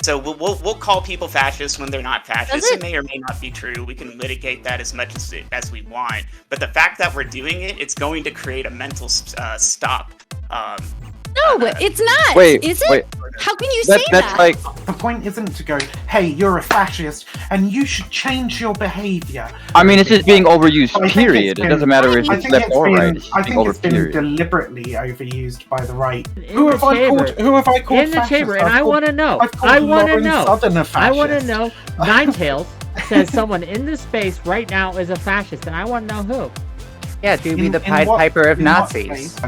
So we'll call people fascists when they're not fascists. It may or may not be true. We can litigate that as much as we want. But the fact that we're doing it, it's going to create a mental stop. No, it's not. Is it? Wait. How can you say that? Like, the point isn't to go, hey, you're a fascist, and you should change your behavior. I mean, it's just being overused, period. It doesn't matter if it's left or right. I think it's been deliberately overused by the right. Who have I called in the chamber? And I want to know. I want to know. Ninetails says someone in this space right now is a fascist, and I want to know who. Yeah, to be the Pied Piper of Nazis. I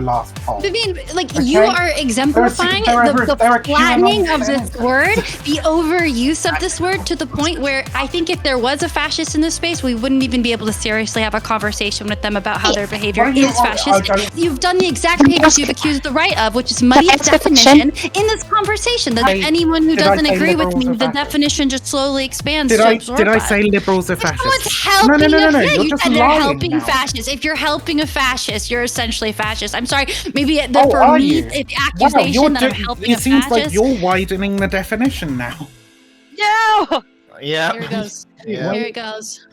mean, like, you are exemplifying the flattening of this word, the overuse of this word, to the point where I think if there was a fascist in this space, we wouldn't even be able to seriously have a conversation with them about how their behavior is fascist. You've done the exact behaviors you've accused the right of, which is muddy its definition in this conversation. That anyone who doesn't agree with me, the definition just slowly expands to absorb. Did I say liberals are fascists? Someone's helping you said they're helping fascists. If you're helping a fascist, you're essentially a fascist. I'm sorry, maybe for me, the accusation that I'm helping a fascist. It seems like you're widening the definition now. No! Yeah. Here it goes. Yeah. Here it goes.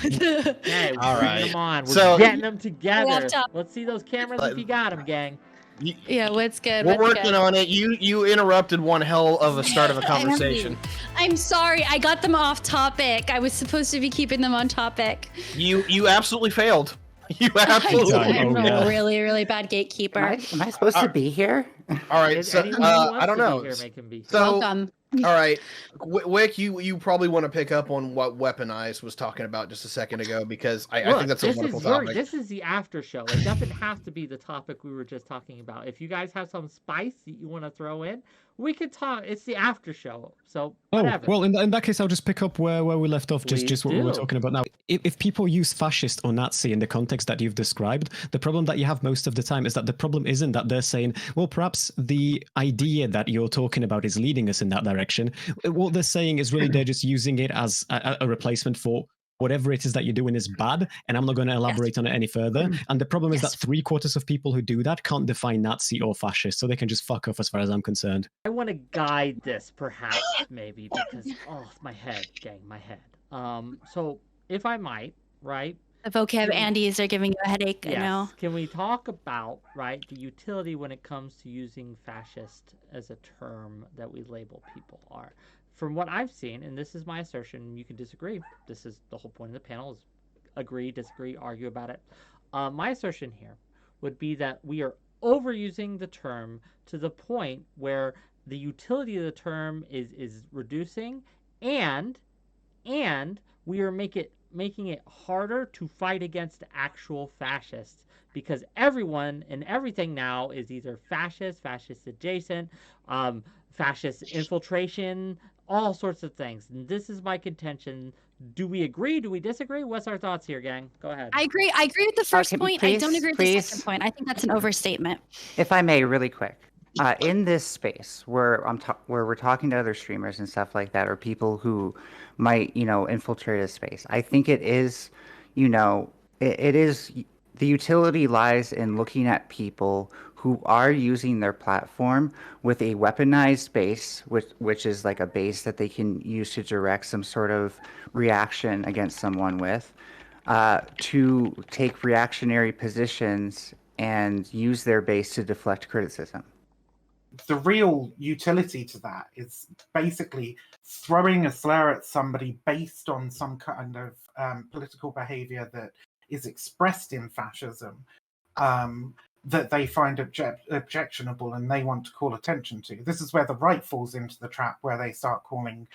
Hey, all right. Come on, we're getting them together. Let's see those cameras if you got them, gang. Yeah, what's good? We're working on it. You interrupted one hell of a start of a conversation. I'm sorry, I got them off topic. I was supposed to be keeping them on topic. You absolutely failed. You absolutely. I'm a really, really bad gatekeeper. Am I supposed to be here? All right, so I don't know. So, welcome. All right, Whick, you probably want to pick up on what Weaponized was talking about just a second ago, because I think that's a wonderful topic. This is the after show. It doesn't have to be the topic we were just talking about. If you guys have some spice that you want to throw in, we could talk. It's the after show, so whatever. Well, in that case, I'll just pick up where we left off, just what we were talking about now. If people use fascist or Nazi in the context that you've described, the problem that you have most of the time is that the problem isn't that they're saying, well, perhaps the idea that you're talking about is leading us in that direction. What they're saying is really they're just using it as a replacement for whatever it is that you're doing is bad, and I'm not going to elaborate on it any further. And the problem is that 3/4 of people who do that can't define Nazi or fascist, so they can just fuck off as far as I'm concerned. I want to guide this, perhaps, maybe, because, my head, gang, my head. So, if I might, right? The vocab Andes are giving you a headache, I know. Can we talk about, right, the utility when it comes to using fascist as a term that we label people are? From what I've seen, and this is my assertion, you can disagree. This is the whole point of the panel, is agree, disagree, argue about it. My assertion here would be that we are overusing the term to the point where the utility of the term is reducing, and we are making it harder to fight against actual fascists, because everyone and everything now is either fascist adjacent, fascist infiltration, all sorts of things. And this is my contention. Do we agree? Do we disagree? What's our thoughts here, gang? Go ahead. I agree with the first point. I don't agree with the second point. I think that's an overstatement. If I may, really quick. In this space where we're talking to other streamers and stuff like that, or people who might, infiltrate a space, I think it is, it is, the utility lies in looking at people who are using their platform with a weaponized base, which is like a base that they can use to direct some sort of reaction against someone with, to take reactionary positions and use their base to deflect criticism. The real utility to that is basically throwing a slur at somebody based on some kind of political behavior that is expressed in fascism, that they find objectionable and they want to call attention to. This is where the right falls into the trap, where they start calling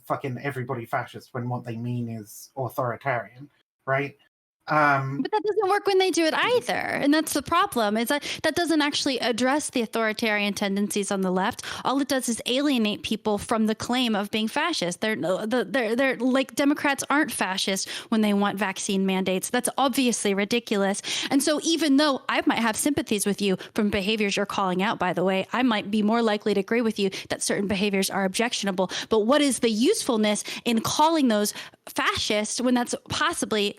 fucking everybody fascist when what they mean is authoritarian, right? But that doesn't work when they do it either, and that's the problem. Is that doesn't actually address the authoritarian tendencies on the left. All it does is alienate people from the claim of being fascist. They're like, Democrats aren't fascist when they want vaccine mandates. That's obviously ridiculous. And so even though I might have sympathies with you from behaviors you're calling out, by the way, I might be more likely to agree with you that certain behaviors are objectionable. But what is the usefulness in calling those fascist when that's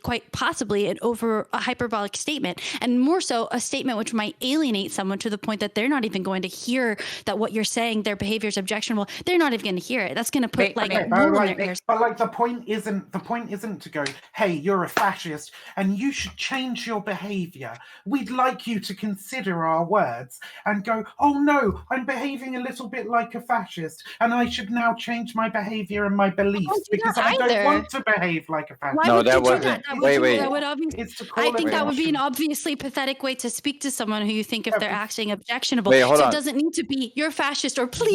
quite possibly probably a hyperbolic statement, and more so a statement which might alienate someone to the point that they're not even going to hear that what you're saying, their behavior is objectionable. They're not even going to hear it. That's going to put wool in their ears. But like the point isn't to go, hey, you're a fascist and you should change your behavior. We'd like you to consider our words and go, oh no, I'm behaving a little bit like a fascist and I should now change my behavior and my beliefs because I don't want to behave like a fascist. No, that wasn't. Wait. I think that would be an obviously pathetic way to speak to someone who you think if they're acting objectionable. Wait, hold so on. It doesn't need to be you're fascist or please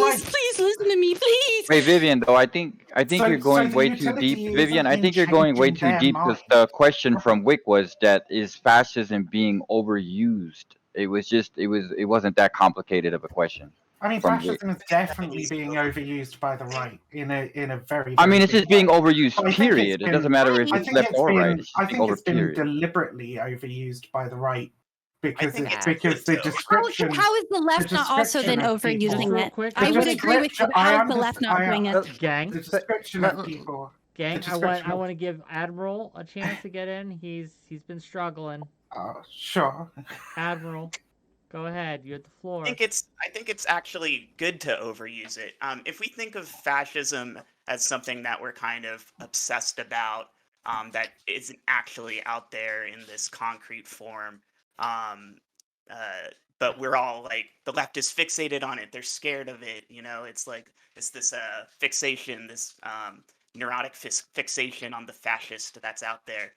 listen to me, please. Wait, Vivian, though, I think you're going way too deep. Vivian, I think you're going way too deep because the question from Whick was that is fascism being overused? It wasn't that complicated of a question. I mean, fascism is definitely being overused by the right in a very. I mean, it's just being overused. Period. It doesn't matter if it's left or right. I think it's been deliberately overused by the right because the description. How is the left not also then overusing it? I would agree with you. How is the left not doing it? Gang. The description of people. Gang, I want to give Admiral a chance to get in. He's been struggling. Sure. Admiral, go ahead. You have the floor. I think it's actually good to overuse it. If we think of fascism as something that we're kind of obsessed about, that isn't actually out there in this concrete form, but we're all like the left is fixated on it. They're scared of it. It's like it's this fixation, this neurotic fixation on the fascist that's out there.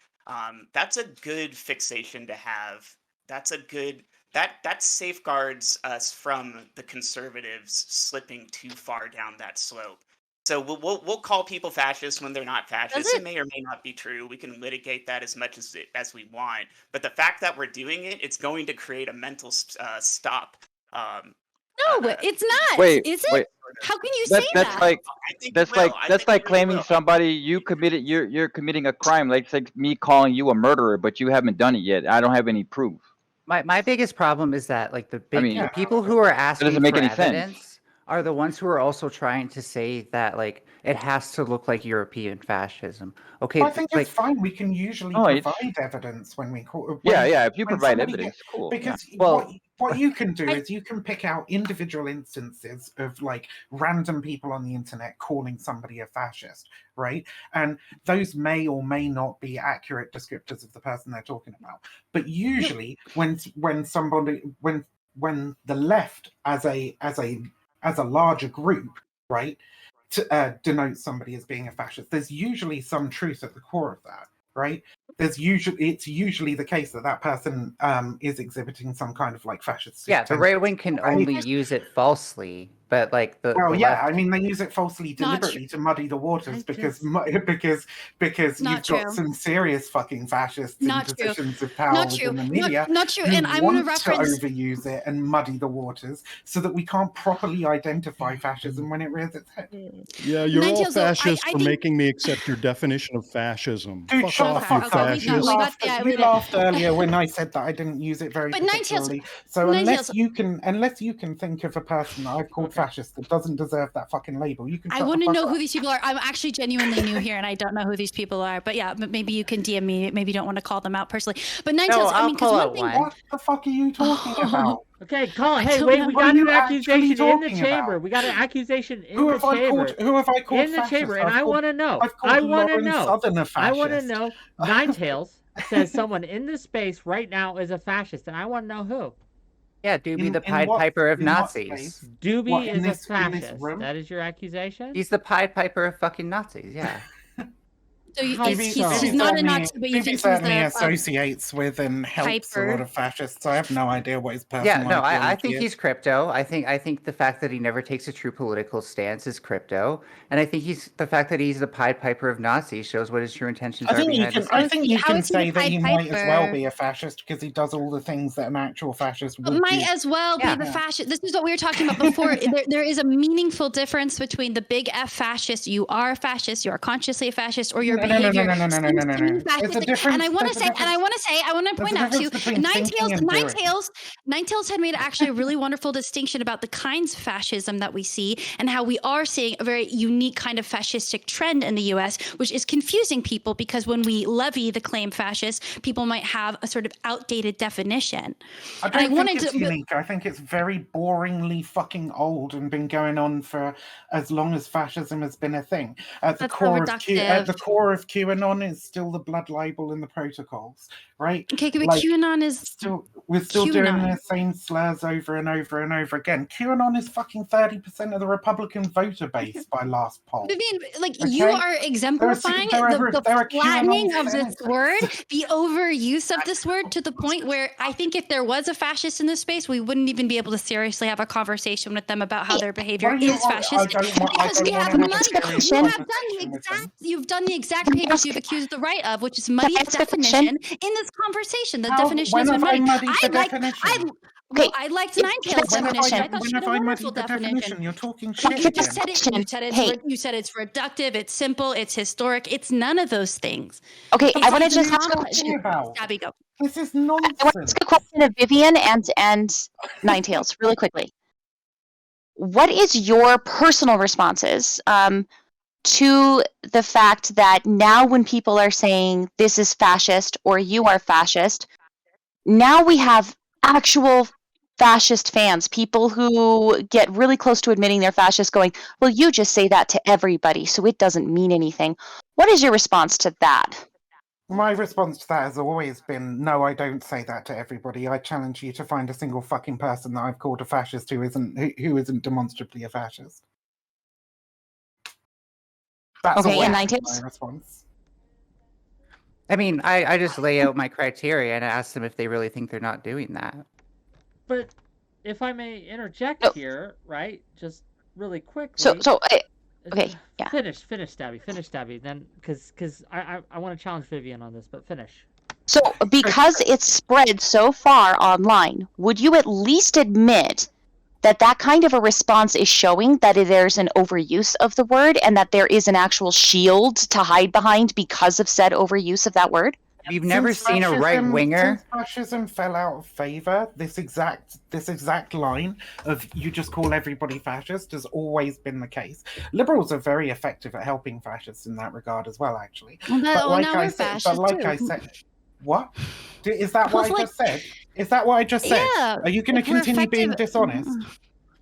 That's a good fixation to have. That's a good that safeguards us from the conservatives slipping too far down that slope. So we'll call people fascists when they're not fascists. It may or may not be true. We can litigate that as much as we want. But the fact that we're doing it, it's going to create a mental stop. No, it's not. Wait, is it? How can you say that? That's like claiming somebody you're committing a crime. Like it's like me calling you a murderer, but you haven't done it yet. I don't have any proof. My biggest problem is that like the people who are asking for evidence are the ones who are also trying to say that like it has to look like European fascism. Okay, I think it's fine. We can usually provide evidence when we call. If you provide evidence, cool. Because what you can do is you can pick out individual instances of like random people on the internet calling somebody a fascist, right? And those may or may not be accurate descriptors of the person they're talking about. But usually, when the left as a larger group, right, denotes somebody as being a fascist, there's usually some truth at the core of that, right? It's usually the case that person is exhibiting some kind of like fascist. Yeah, the right wing can only use it falsely, but like the I mean they use it falsely deliberately to muddy the waters because you've got some serious fucking fascists in positions of power within the media. Not true. And I want to reference overuse it and muddy the waters so that we can't properly identify fascism when it rears its head. Yeah, you're all fascists for making me accept your definition of fascism. Dude, fuck off, you fascist. You laughed earlier when I said that I didn't use it very particularly. So unless you can think of a person that I've called fascist that doesn't deserve that fucking label, you can. I want to know who these people are. I'm actually genuinely new here, and I don't know who these people are. But yeah, maybe you can DM me. Maybe you don't want to call them out personally. But Ninetales, I mean, because one thing. What the fuck are you talking about? Okay, Colin. Hey, wait. We got an accusation in the chamber. We got an accusation in the chamber. Who have I called? In the chamber, and I want to know. I want to know. Ninetales says someone in this space right now is a fascist, and I want to know who. Yeah, Doobie, the Pied Piper of Nazis. Doobie is a fascist. That is your accusation? He's the Pied Piper of fucking Nazis, yeah. So he's not a Nazi, but you think he's certainly associates with and helps a lot of fascists. I have no idea what his personal. Yeah, no, I think he's crypto. I think the fact that he never takes a true political stance is crypto, and I think the fact that he's the Pied Piper of Nazis shows what his true intentions are. I think you can say that he might as well be a fascist because he does all the things that an actual fascist would do. Might as well be the fascist. This is what we were talking about before. There is a meaningful difference between the big F fascist. You are a fascist. You are consciously a fascist, or you're behavior no. seems There's a fascistic. difference. And I want to say, I want to point out to you, Nine-Tails had made actually a really wonderful distinction about the kinds of fascism that we see and how we are seeing a very unique kind of fascistic trend in the U.S., which is confusing people because when we levy the claim fascist, people might have a sort of outdated definition. I don't think it's unique. I think it's very boringly fucking old and been going on for as long as fascism has been a thing. At the core of QAnon is still the blood libel and the protocols, right? Okay, but QAnon is we're still doing the same slurs over and over and over again. QAnon is fucking 30% of the Republican voter base by last poll. Vivian, you are exemplifying the flattening of this word, the overuse of this word to the point where I think if there was a fascist in this space, we wouldn't even be able to seriously have a conversation with them about how their behavior is fascist. You've done the exact papers you've accused the right of, which is muddy definition in this conversation. The definition is muddy. I liked Nine-Tails' definition. I thought she had a wonderful definition. You're talking shit. You said it's reductive, it's simple, it's historic. It's none of those things. Okay, I want to just ask a question. Gabby, go. This is nonsense. I want to ask a question of Vivian and Nine-Tails really quickly. What is your personal responses to the fact that now when people are saying this is fascist or you are fascist, now we have actual fascist fans, people who get really close to admitting they're fascist going, well, you just say that to everybody, so it doesn't mean anything. What is your response to that? My response to that has always been, no, I don't say that to everybody. I challenge you to find a single fucking person that I've called a fascist who isn't demonstrably a fascist. That's okay, and my response. I mean, I just lay out my criteria and ask them if they really think they're not doing that. But if I may interject here, right? Just really quickly. Okay, yeah. Finish, Stabby. Then, because I want to challenge Vivian on this, but finish. So, because it's spread so far online, would you at least admit that kind of a response is showing that there's an overuse of the word and that there is an actual shield to hide behind because of said overuse of that word? You've never seen a right-winger? Since fascism fell out of favor, this exact line of you just call everybody fascist has always been the case. Liberals are very effective at helping fascists in that regard as well, actually. But like I said, what? Is that what I just said? Is that what I just said? Yeah, are you going to continue being dishonest?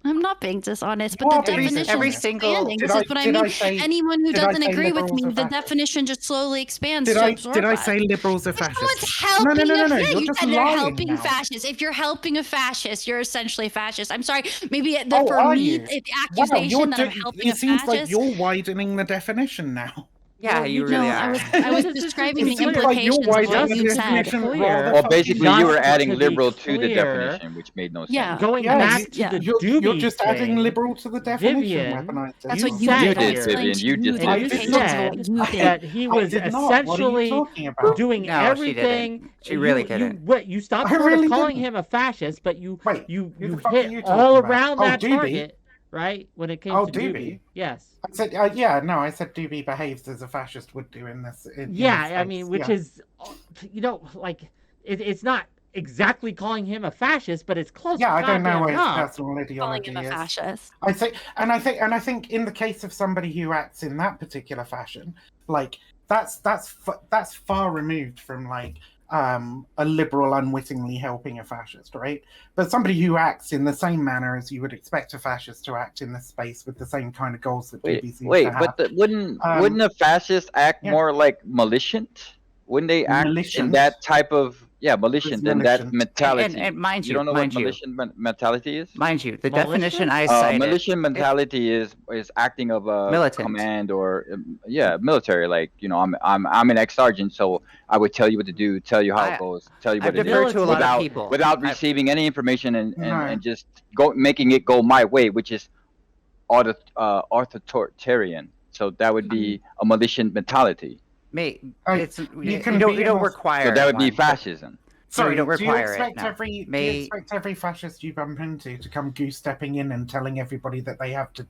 I'm not being dishonest, but the definition is expanding. This is what I mean. Anyone who doesn't agree with me, the definition just slowly expands. Did I say liberals are fascists? No. You said they're helping fascists. If you're helping a fascist, you're essentially fascist. I'm sorry. Maybe for me, the accusation that I'm helping a fascist. It seems like you're widening the definition now. Yeah, you really are. I was describing the implications of what you said. Well, basically, you were adding liberal to the definition, which made no sense. Yeah. Going back to the you're just adding liberal to the definition. Vivian, that's what you did, Vivian. You just said that he was essentially doing everything. She really didn't. You stopped calling him a fascist, but you hit all around that target. Right? When it came to Doobie. Yes. I said, I said Doobie behaves as a fascist would do in this. I mean, which is, it's not exactly calling him a fascist, but it's close. Yeah, I don't know what his personal ideology calling him a fascist. I think in the case of somebody who acts in that particular fashion, like that's far removed from like a liberal unwittingly helping a fascist, right? But somebody who acts in the same manner as you would expect a fascist to act in this space with the same kind of goals that BBC seems to have. But wouldn't a fascist act more like malicious? Wouldn't they act in that type of malicious in that mentality? And mind you don't know what malicious mentality is? Mind you, the definition I cited. Malicious mentality is acting of a militant command or military. Like I'm an ex-sergeant, so I would tell you what to do, tell you how it goes, tell you what to do, to a lot of people without receiving any information and just making it go my way, which is authoritarian. So that would be a malicious mentality. Mate, you don't require. So that would be fascism. Sorry, you don't require do you expect every fascist you bump into to come goose-stepping in and telling everybody that they have to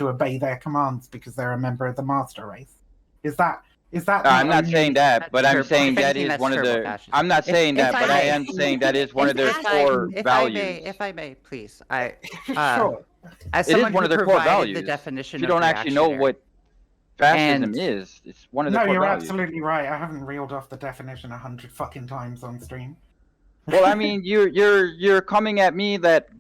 obey their commands because they're a member of the master race? Is that Is that? I'm not saying that, but I'm saying that anything, is that's one of turbo the. fascism. I'm not saying that, If but I I may. am saying that is one of their core values. If I may, please. As It someone is one who of their core provided values. the definition If you of don't actually know what fascism is, it's one of the No, core you're values. absolutely right. I haven't reeled off the definition 100 fucking times on stream. Well, I mean, you're coming at me that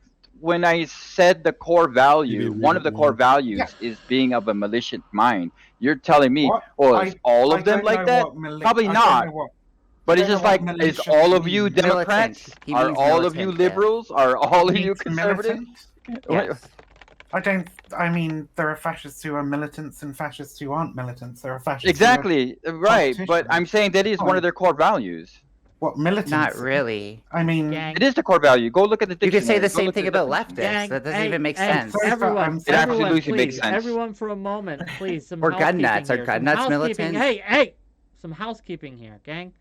when I said the core value, one of the core values is being of a malicious mind. You're telling me, well, is all of them like that? Probably not. But it's just like, is all of you Democrats? Are all of you liberals? Are all of you conservatives? Yes. I mean, there are fascists who are militants and fascists who aren't militants. There are fascists. Exactly, right. But I'm saying that is one of their core values. What, militants? Not really. I mean, it is the core value. Go look at the dictionary. You can say the same thing about leftists. That doesn't even make sense. Everyone, it absolutely makes sense. Everyone, for a moment, please. Some or gun nuts. Are gun nuts militants? Hey, some housekeeping here, gang.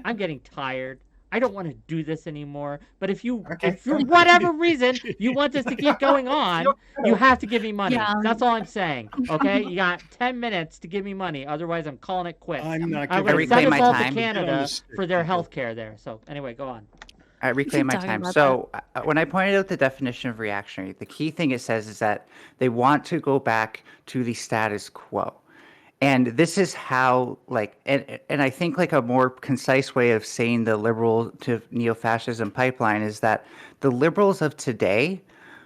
I'm getting tired. I don't want to do this anymore. But if for whatever reason you want this to keep going on, you have to give me money. Yeah. That's all I'm saying. Okay, you got 10 minutes to give me money. Otherwise, I'm calling it quits. I'm going to send us all to Canada for their health care there. So anyway, go on. I reclaim my time. So when I pointed out the definition of reactionary, the key thing it says is that they want to go back to the status quo. And this is how, and I think a more concise way of saying the liberal to neo-fascism pipeline is that the liberals of today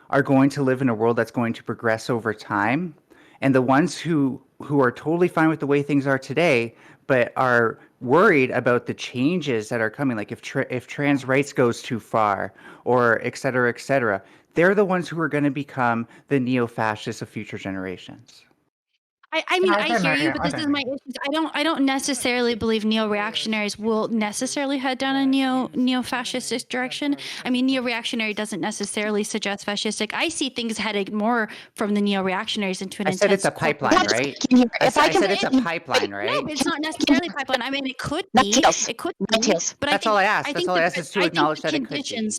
are going to live in a world that's going to progress over time. And the ones who are totally fine with the way things are today, but are worried about the changes that are coming, like if trans rights goes too far, or et cetera, they're the ones who are going to become the neo-fascists of future generations. I mean, I hear you, but this is my issue. I don't necessarily believe neo-reactionaries will necessarily head down a neo-fascistic direction. I mean, neo-reactionary doesn't necessarily suggest fascistic. I see things headed more from the neo-reactionaries into an. I said it's a pipeline, right? I said it's a pipeline, right? No, it's not necessarily a pipeline. I mean, it could be. It could be. But that's all I asked. That's all I asked is to acknowledge that it could be.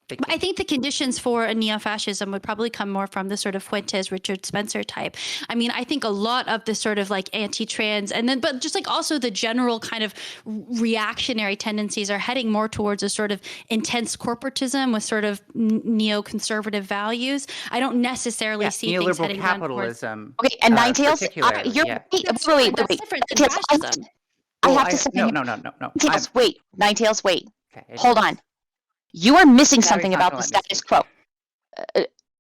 But I think the conditions for a neo-fascism would probably come more from the sort of Fuentes, Richard Spencer type. I mean, I think a lot of the sort of anti-trans but just also the general kind of reactionary tendencies are heading more towards a sort of intense corporatism with sort of neo-conservative values. I don't necessarily see things heading capitalism. Okay, and Nine Tails, wait. Different than fascism. I have to say, no. Wait, Nine Tails, wait. Okay, hold on. You are missing something about the status quo.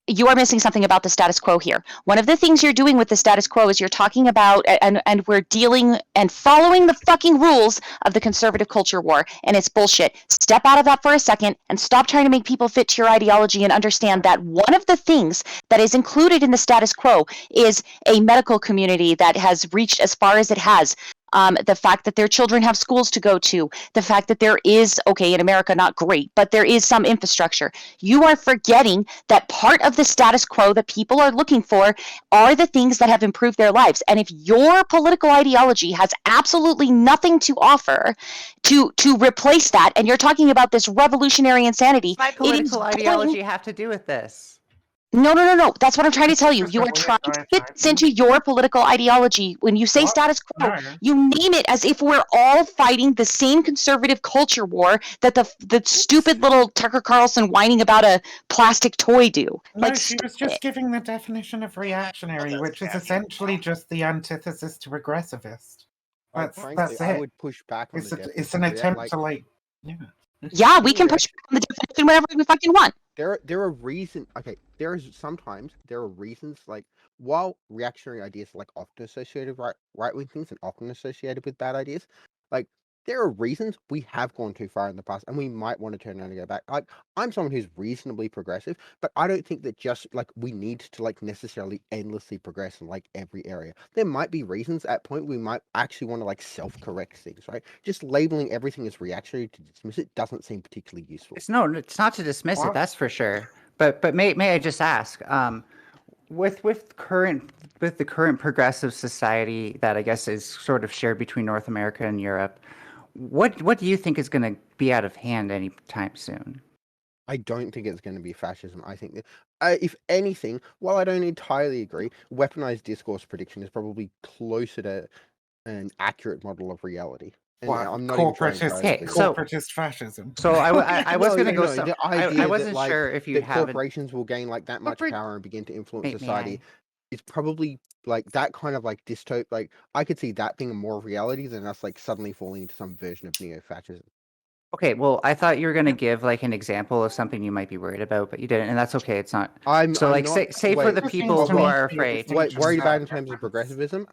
You are missing something about the status quo here. One of the things you're doing with the status quo is you're talking about, and we're dealing and following the fucking rules of the conservative culture war, and it's bullshit. Step out of that for a second and stop trying to make people fit to your ideology and understand that one of the things that is included in the status quo is a medical community that has reached as far as it has. The fact that their children have schools to go to, the fact that there is, in America, not great, but there is some infrastructure. You are forgetting that part of the status quo that people are looking for are the things that have improved their lives. And if your political ideology has absolutely nothing to offer to replace that, and you're talking about this revolutionary insanity, my political ideology have to do with this? No. That's what I'm trying to tell you. You are trying to fit this into your political ideology. When you say status quo, you name it as if we're all fighting the same conservative culture war that the stupid little Tucker Carlson whining about a plastic toy do. No, she was just giving the definition of reactionary, which is essentially just the antithesis to regressivist. That's it. I would push back on it's an attempt to Yeah, we can push back on the definition whenever we fucking want. There are reasons. Okay, there are reasons while reactionary ideas are often associated with right-wing things and often associated with bad ideas, there are reasons we have gone too far in the past and we might want to turn around and go back. I'm someone who's reasonably progressive, but I don't think that just we need to necessarily endlessly progress in every area. There might be reasons at point we might actually want to self-correct things, right? Just labeling everything as reactionary to dismiss it doesn't seem particularly useful. It's not to dismiss it, that's for sure. But may I just ask, with the current progressive society that I guess is sort of shared between North America and Europe, what do you think is going to be out of hand anytime soon? I don't think it's going to be fascism. I think that, if anything, while I don't entirely agree, weaponized discourse prediction is probably closer to an accurate model of reality. And What, I'm not even trying to corporatist fascism. So I was going to go. The idea I wasn't that, like, sure if you that have corporations will gain like that much power and begin to influence May society. I? It's probably like that kind of like dystopia. Like I could see that being more reality than us like suddenly falling into some version of neo-fascism. Okay, well, I thought you were going to give like an example of something you might be worried about, but you didn't, and that's okay. It's not. I'm like not, say for the people who are afraid. Worried about in terms of progressivism.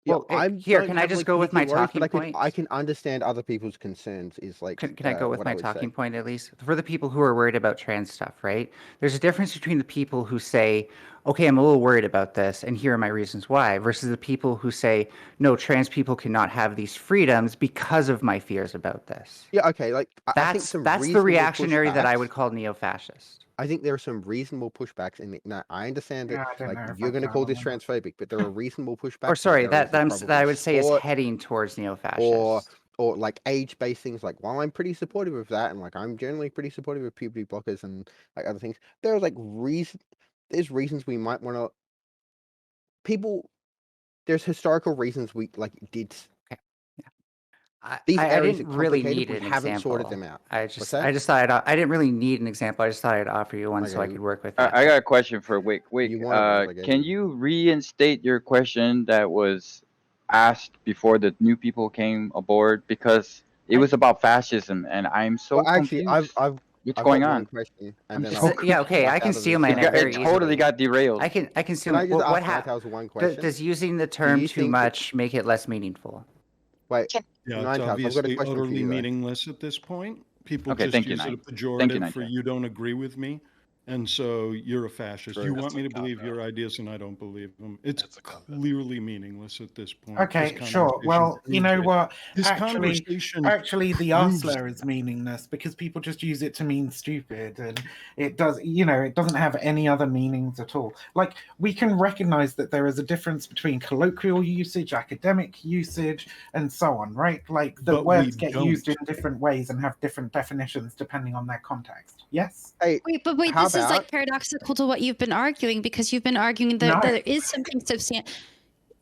Well, here, can I just go with my talking point? I can understand other people's concerns. Is like, can I go with my talking point at least? For the people who are worried about trans stuff, right? There's a difference between the people who say, okay, I'm a little worried about this, and here are my reasons why, versus the people who say, no, trans people cannot have these freedoms because of my fears about this. Yeah, okay, like that's the reactionary that I would call neo-fascist. I think there are some reasonable pushbacks, and I understand that you're going to call this transphobic, but there are reasonable pushbacks. Or sorry, that I would say is heading towards neo-fascist. Or like age-based things. Like while I'm pretty supportive of that, and like I'm generally pretty supportive of puberty blockers and like other things, there's like there's reasons we might want to. There's historical reasons we like did. These I areas didn't are really complicated. need an We haven't example. sorted them out. I just thought I didn't really need an example. I just thought I'd offer you one so I could work with it. I got a question for Whick. Whick, can you reinstate your question that was asked before the new people came aboard? Because it was about fascism, and I'm so confused. What's going on? Question, yeah, okay, I can steal mine very easily. It totally got derailed. I can steal mine. What happened? Does using the term too much make it less meaningful? Wait, yeah, it's obviously utterly meaningless at this point. People just use it a pejorative for you don't agree with me, and so you're a fascist. You want me to believe your ideas, and I don't believe them. It's clearly meaningless at this point. Okay, sure. Well, you know what? Actually, the 𝓓𝓮𝓪𝓽𝓱 is meaningless because people just use it to mean stupid, and it does. You know, it doesn't have any other meanings at all. Like we can recognize that there is a difference between colloquial usage, academic usage, and so on, right? Like the words get used in different ways and have different definitions depending on their context. Yes. Wait, this is like paradoxical to what you've been arguing, because you've been arguing that there is something substantial.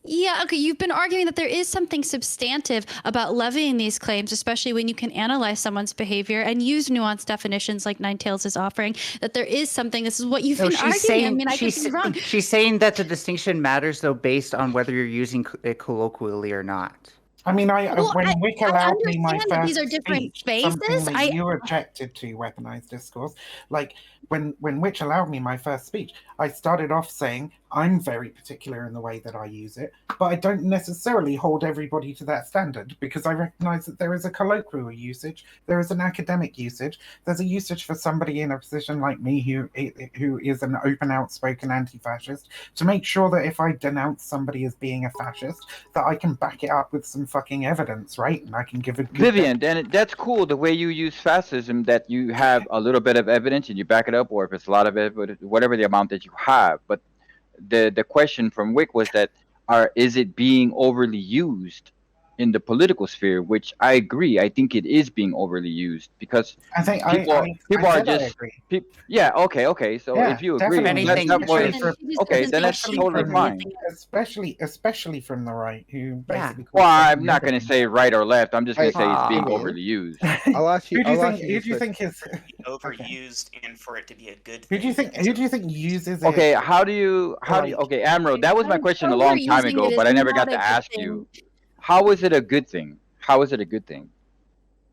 Yeah, okay, you've been arguing that there is something substantive about levying these claims, especially when you can analyze someone's behavior and use nuanced definitions like Nine Tails is offering, that there is something. This is what you've been arguing. I mean, I could be wrong. She's saying that the distinction matters, though, based on whether you're using it colloquially or not. I mean, when Whick allowed me my first these are different speech, spaces. Something that you objected to, weaponized discourse. Like when Whick allowed me my first speech, I started off saying I'm very particular in the way that I use it, but I don't necessarily hold everybody to that standard because I recognize that there is a colloquial usage, there is an academic usage, there's a usage for somebody in a position like me who is an open, outspoken anti-fascist, to make sure that if I denounce somebody as being a fascist, that I can back it up with some fucking evidence, right? And I can give a good Vivian, then that's cool the way you use fascism, that you have a little bit of evidence and you back it up, or if it's a lot of evidence, whatever the amount that you have. But the question from Whick was that is it being overly used in the political sphere, which I agree. I think it is being overly used because I think people are just yeah, okay. So yeah, if you agree, then that's totally fine. Especially from the right, who basically. Well, I'm not going to say right or left. I'm just going to say it's being overly used. I'll ask you. Who do you think is overused and for it to be a good thing? Who do you think uses it? Okay, how do you okay, Amro, that was my question a long time ago, but I never got to ask you. How is it a good thing? How is it a good thing?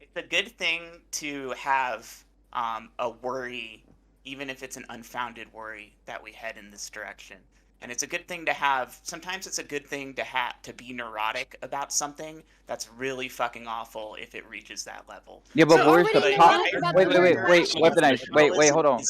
It's a good thing to have a worry, even if it's an unfounded worry, that we head in this direction. And it's a good thing to have. Sometimes it's a good thing to be neurotic about something that's really fucking awful if it reaches that level. Yeah, but where's the wait, hold on.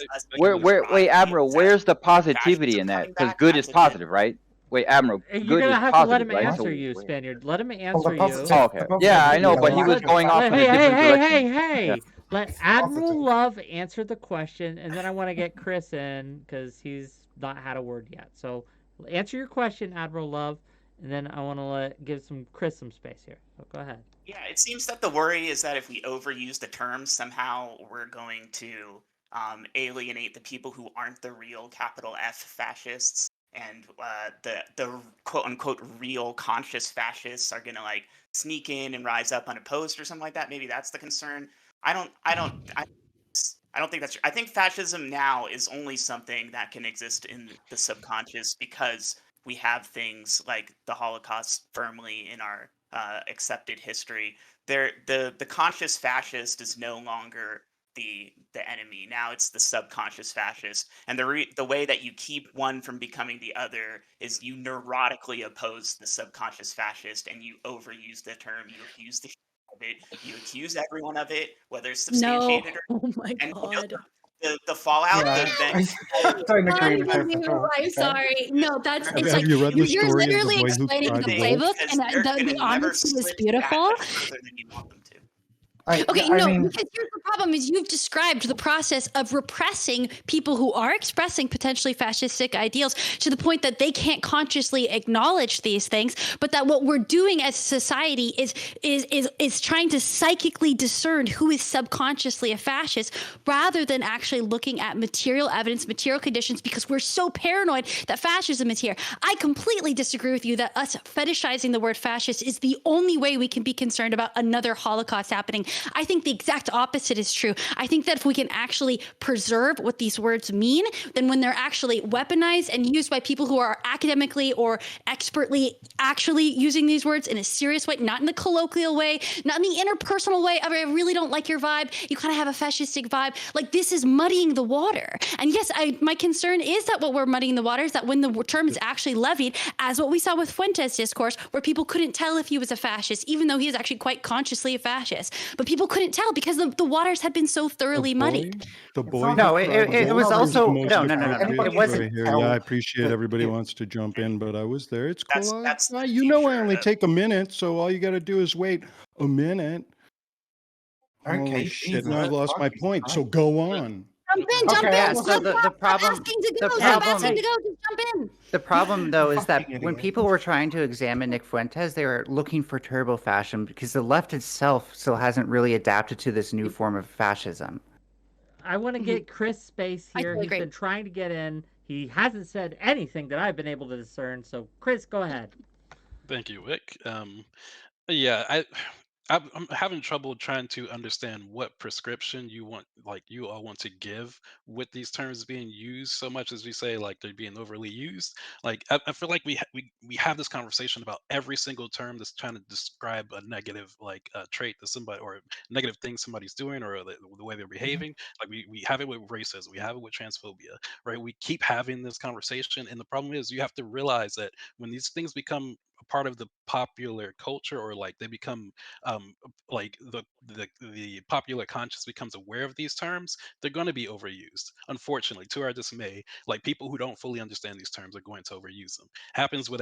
Wait, Admiral, where's the positivity in that? Because good is positive, right? Wait, Admiral, you're gonna have to let him answer you, Spaniard. Let him answer you. Oh, okay. Yeah, I know, but he was going off in a different direction. Hey! Let Admiral Love answer the question, and then I want to get Chris in because he's not had a word yet. So answer your question, Admiral Love, and then I want to give Chris some space here. So go ahead. Yeah, it seems that the worry is that if we overuse the term, somehow we're going to alienate the people who aren't the real capital F fascists. and the quote unquote real conscious fascists are gonna like sneak in and rise up unopposed or something like that. Maybe that's the concern. I don't think that's. I think fascism now is only something that can exist in the subconscious because we have things like the Holocaust firmly in our accepted history. The conscious fascist is no longer the enemy. Now it's the subconscious fascist, and the way that you keep one from becoming the other is you neurotically oppose the subconscious fascist, and you overuse the term. You abuse the of it. You accuse everyone of it, whether it's No. substantiated or Oh my and you know, God. the fallout, Yeah, the events. I don't agree with I'm this at all. Okay. sorry. No, that's Have, it's have like you read the you're story of the literally boy who explaining cried the wolf? playbook, Because and they're the gonna never honesty is switch beautiful. back further than you want them to. Okay, I no, mean, because here's the problem is you've described the process of repressing people who are expressing potentially fascistic ideals to the point that they can't consciously acknowledge these things, but that what we're doing as a society is trying to psychically discern who is subconsciously a fascist rather than actually looking at material evidence, material conditions, because we're so paranoid that fascism is here. I completely disagree with you that us fetishizing the word fascist is the only way we can be concerned about another Holocaust happening. I think the exact opposite is true. I think that if we can actually preserve what these words mean, then when they're actually weaponized and used by people who are academically or expertly actually using these words in a serious way, not in the colloquial way, not in the interpersonal way, I really don't like your vibe, you kind of have a fascistic vibe, like this is muddying the water. And yes, my concern is that what we're muddying the water is that when the term is actually levied, as what we saw with Fuentes' discourse, where people couldn't tell if he was a fascist, even though he is actually quite consciously a fascist. But people couldn't tell because the waters had been so thoroughly muddied. The boy. No, who cried it was wolf is also the most no. appropriate It wasn't. story here. Yeah, I appreciate everybody wants to jump in, but I was there. It's cool. That's the You know, I future only of- take a minute, so all you got to do is wait a minute. Okay, Holy shit! Jesus, Now I've lost my point. So go on. Jump in, jump Okay, in. Yeah, so the problem, Stop asking to go. the Stop problem, asking to go. Just jump in. the problem though is that Fucking when idiot. people were trying to examine Nick Fuentes, they were looking for turbo fascism because the left itself still hasn't really adapted to this new form of fascism. I want to get Chris space here. totally He's agree. been trying to get in. He hasn't said anything that I've been able to discern. So, Chris, go ahead. Thank you, Wick. Yeah, I'm having trouble trying to understand what prescription you want, like you all want to give with these terms being used so much as we say like they're being overly used. Like I feel like we have this conversation about every single term that's trying to describe a negative like trait that somebody or a negative thing somebody's doing or the way they're behaving. Like we have it with racism, we have it with transphobia, right? We keep having this conversation, and the problem is you have to realize that when these things become a part of the popular culture or like they become like the popular conscious becomes aware of these terms, they're going to be overused. Unfortunately, to our dismay, like people who don't fully understand these terms are going to overuse them. Happens with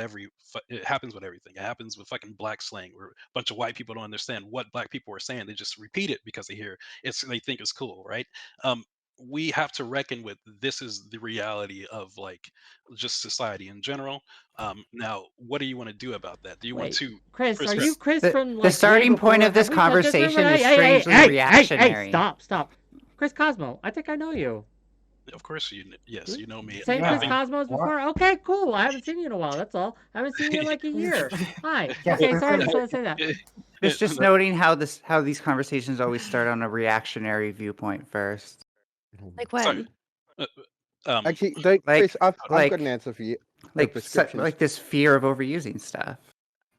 it happens with everything. It happens with fucking black slang, where a bunch of white people don't understand what black people are saying. They just repeat it because they think it's cool, right? We have to reckon with this is the reality of like just society in general. Now, what do you want to do about that? Do you want to Chris, are Chris, you Chris from like the starting point before? of this Have we touched this conversation already? is strangely reactionary. Hey, stop. Chris Cosmo, I think I know you. Of course, yes, you know me. Same Chris Having- Cosmos before? Okay, cool. I haven't seen you in a while. That's all. I haven't seen you in like a year. Hi. Okay, sorry, just want to say that. Just noting how these conversations always start on a reactionary viewpoint first. Like when? Sorry. Actually, Chris, I've got an answer for you. Like this fear of overusing stuff.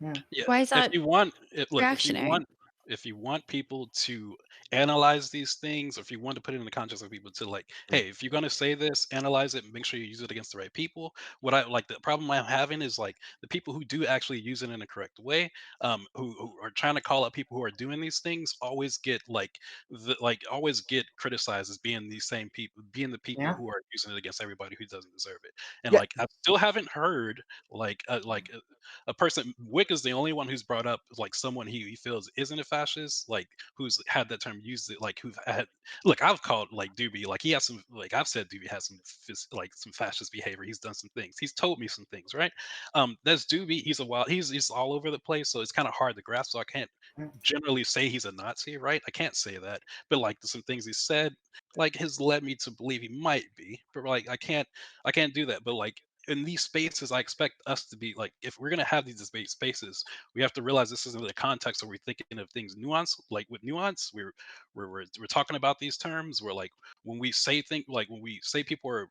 Yeah. Why is that If you want, reactionary? if you want people to analyze these things, or if you want to put it in the conscience of people to like, hey, if you're gonna say this, analyze it, make sure you use it against the right people. What I like, the problem I'm having is like the people who do actually use it in a correct way, who are trying to call out people who are doing these things, always get always get criticized as being these same people, being the people who are using it against everybody who doesn't deserve it. And like I still haven't heard a person. Wick is the only one who's brought up like someone he feels isn't a fascist, like who's had that term used, it like who've had. Look, I've called like Doobie, like he has some, like I've said Doobie has some fascist behavior. He's done some things. He's told me some things, right? That's Doobie. He's all over the place, so it's kind of hard to grasp. So I can't generally say he's a Nazi, right? I can't say that, but like some things he said, like has led me to believe he might be. But like I can't do that. But like in these spaces, I expect us to be like, if we're gonna have these debate spaces, we have to realize this is in the context where we're thinking of things nuance, like with nuance. We're talking about these terms. We're like when we say like when we say people are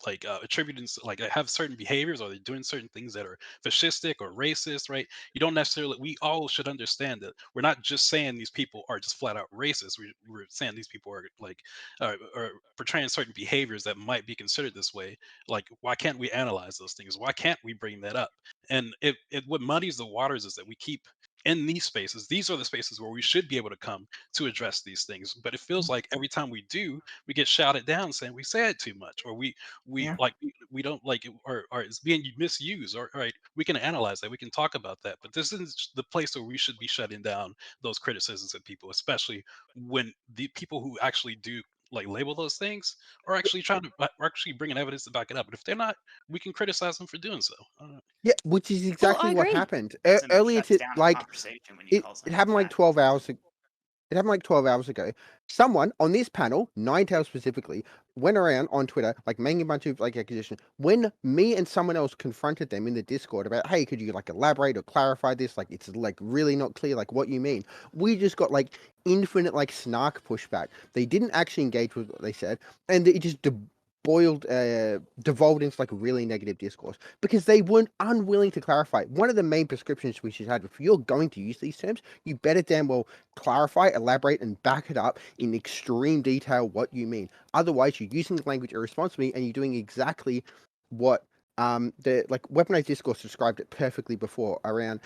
like attributing like have certain behaviors or they're doing certain things that are fascistic or racist, right? You don't necessarily. We all should understand that we're not just saying these people are just flat out racist. We're saying these people are like are portraying certain behaviors that might be considered this way. Like, why can't we analyze those things? Why can't we bring that up? And it what muddies the waters is that we keep in these spaces. These are the spaces where we should be able to come to address these things. But it feels like every time we do, we get shouted down saying we say it too much, or we Yeah. like we don't like it, or it's being misused. Or right, we can analyze that, we can talk about that, but this isn't the place where we should be shutting down those criticisms of people, especially when the people who actually do like label those things are actually are actually bringing evidence to back it up. But if they're not, we can criticize them for doing so. Yeah, which is exactly what happened It earlier. shuts down a Like conversation when you call it something happened like 12 hours. It happened like 12 hours ago. Someone on this panel, Ninetales specifically, went around on Twitter, like making a bunch of like accusations. When me and someone else confronted them in the Discord about, hey, could you like elaborate or clarify this? Like, it's like really not clear, like what you mean. We just got like infinite like snark pushback. They didn't actually engage with what they said, and it just devolved into like a really negative discourse because they weren't unwilling to clarify. One of the main prescriptions we should have, if you're going to use these terms, you better damn well clarify, elaborate, and back it up in extreme detail what you mean. Otherwise, you're using the language irresponsibly and you're doing exactly what the like weaponized discourse described it perfectly before around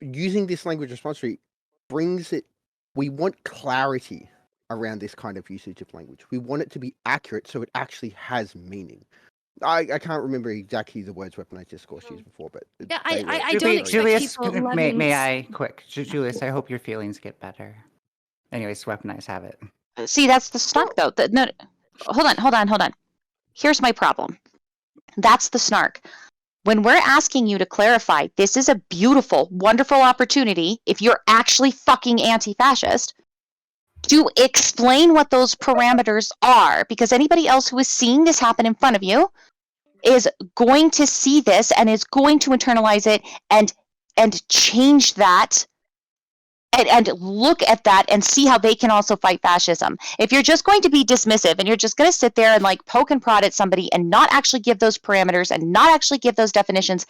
using this language responsibly brings it. We want clarity around this kind of usage of language. We want it to be accurate so it actually has meaning. I can't remember exactly the words weaponized discourse used before, but yeah, I don't expect Julius, people may I quick? Julius, I hope your feelings get better. Anyways, weaponize, have it. See, that's the snark, though. No, hold on. Here's my problem. That's the snark. When we're asking you to clarify, this is a beautiful, wonderful opportunity, if you're actually fucking anti-fascist, to explain what those parameters are, because anybody else who is seeing this happen in front of you is going to see this and is going to internalize it and change that and look at that and see how they can also fight fascism. If you're just going to be dismissive and you're just going to sit there and like poke and prod at somebody and not actually give those parameters and not actually give those definitions,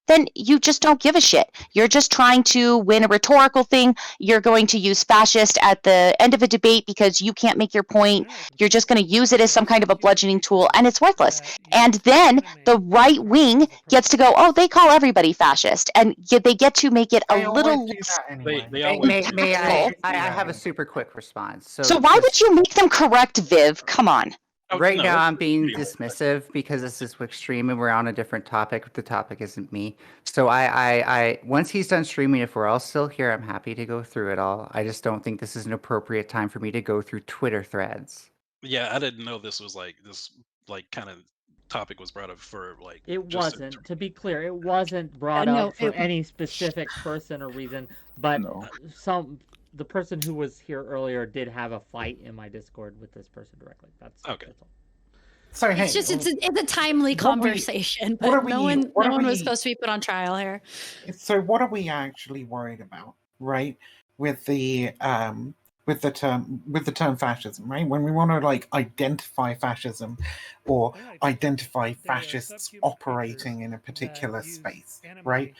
then you just don't give a shit. You're just trying to win a rhetorical thing. You're going to use fascist at the end of a debate because you can't make your point. You're just going to use it as some kind of a bludgeoning tool, and it's worthless. And then the right wing gets to go, oh, they call everybody fascist, and they get to make it a little less. May I have a super quick response. So why would you make them correct, Viv? Come on. Right now, I'm being dismissive because this is Whick stream and we're on a different topic. The topic isn't me. So I once he's done streaming, if we're all still here, I'm happy to go through it all. I just don't think this is an appropriate time for me to go through Twitter threads. Yeah, I didn't know this was like this kind of topic was brought up for like. It wasn't. To be clear, it wasn't brought up for any specific person or reason, but the person who was here earlier did have a fight in my Discord with this person directly. That's okay. That's all. So hey, it's a timely conversation, but no one was supposed to be put on trial here. So what are we actually worried about, right? With the term fascism, right? When we want to like identify fascism or identify fascists operating in a particular space, right?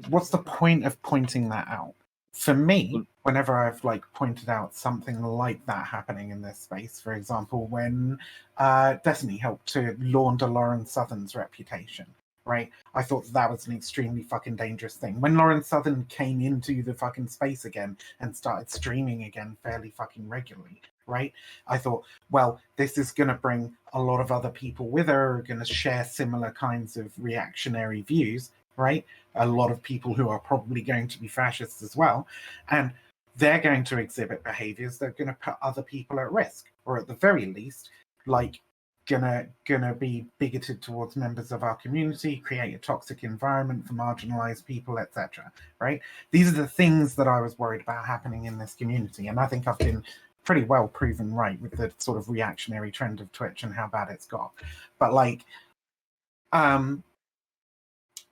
What's the point of pointing that out? For me, whenever I've like pointed out something like that happening in this space, for example, when Destiny helped to launder 𝓓𝓮𝓻𝓽𝓪𝓽𝓱's reputation, right? I thought that was an extremely fucking dangerous thing. When 𝓓𝓮𝓻𝓽𝓪𝓽𝓱 came into the fucking space again and started streaming again fairly fucking regularly, right? I thought, well, this is going to bring a lot of other people with her who are going to share similar kinds of reactionary views, right? A lot of people who are probably going to be fascists as well. And they're going to exhibit behaviors that are going to put other people at risk, or at the very least, like, gonna be bigoted towards members of our community, create a toxic environment for marginalized people, etc. Right? These are the things that I was worried about happening in this community, and I think I've been pretty well proven right with the sort of reactionary trend of Twitch and how bad it's got. But like,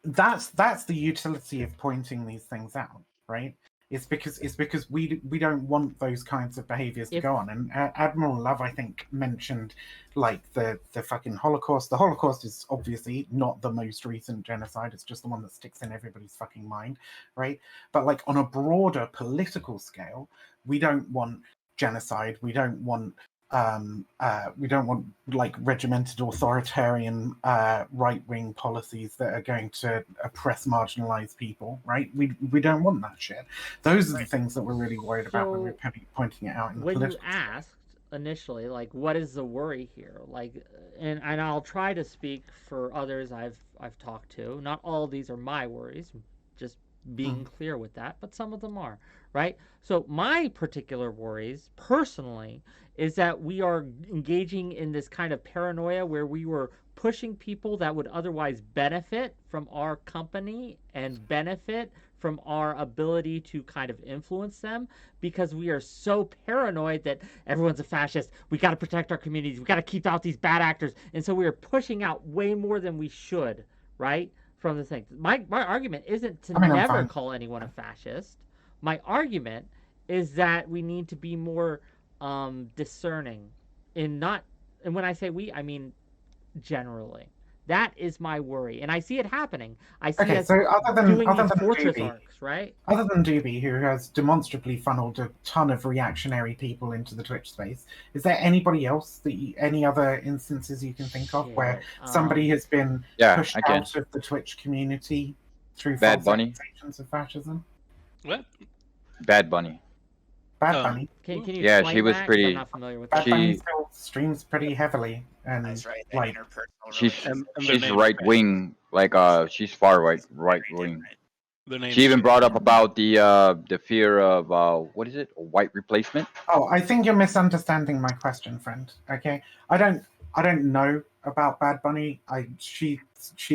that's the utility of pointing these things out, right? It's because we don't want those kinds of behaviors to go on. And Admiral Love, I think, mentioned like the fucking Holocaust. The Holocaust is obviously not the most recent genocide. It's just the one that sticks in everybody's fucking mind, right? But like on a broader political scale, we don't want genocide. We don't want like regimented authoritarian right-wing policies that are going to oppress marginalized people, right? We don't want that shit. Those are the things that we're really worried about when we're pointing it out in the when political you asked initially, like, what is the worry here? Like, and I'll try to speak for others I've talked to. Not all of these are my worries, just being clear with that, but some of them are, right? So my particular worries personally is that we are engaging in this kind of paranoia where we were pushing people that would otherwise benefit from our company and benefit from our ability to kind of influence them, because we are so paranoid that everyone's a fascist. We got to protect our communities. We got to keep out these bad actors. And so we are pushing out way more than we should, right? From the thing. My argument isn't to never call anyone a fascist. My argument is that we need to be more discerning in not, and when I say we, I mean generally. That is my worry, and I see it happening. I see us doing these fortress arcs, right? Other than Doobie, who has demonstrably funneled a ton of reactionary people into the Twitch space, is there anybody else any other instances you can think of where somebody has been pushed out of the Twitch community through false accusations of fascism? What? Bad Bunny. Bad Bunny. Can you yeah, she was that? pretty. I'm not familiar with Bad Bunny still streams pretty heavily, and That's right. like she's right wing, like she's far right wing. Right. She even brought up about the fear of what is it, white replacement? Oh, I think you're misunderstanding my question, friend. Okay, I don't know about Bad Bunny. She